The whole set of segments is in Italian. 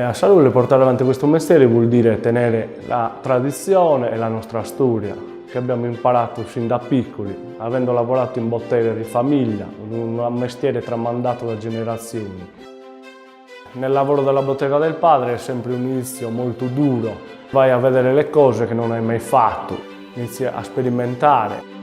A Salule portare avanti questo mestiere vuol dire tenere la tradizione e la nostra storia, che abbiamo imparato sin da piccoli, avendo lavorato in bottega di famiglia, un mestiere tramandato da generazioni. Nel lavoro della bottega del padre è sempre un inizio molto duro, vai a vedere le cose che non hai mai fatto, inizi a sperimentare.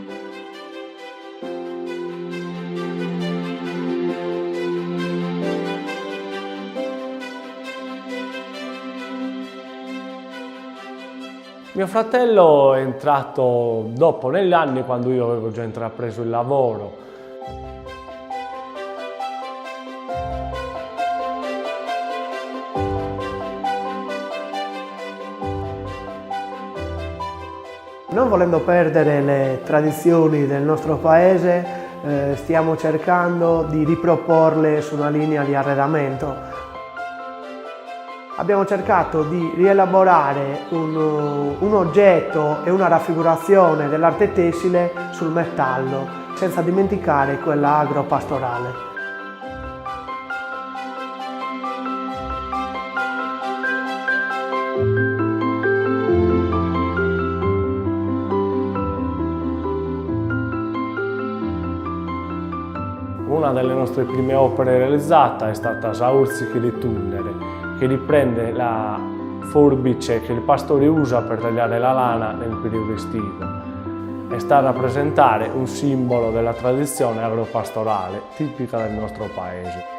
Mio fratello è entrato dopo, negli anni, quando io avevo già intrapreso il lavoro. Non volendo perdere le tradizioni del nostro paese, stiamo cercando di riproporle su una linea di arredamento. Abbiamo cercato di rielaborare un oggetto e una raffigurazione dell'arte tessile sul metallo, senza dimenticare quella agropastorale. Una delle nostre prime opere realizzate è stata Saurzichi di Tunnere, che riprende la forbice che il pastore usa per tagliare la lana nel periodo estivo e sta a rappresentare un simbolo della tradizione agropastorale tipica del nostro paese.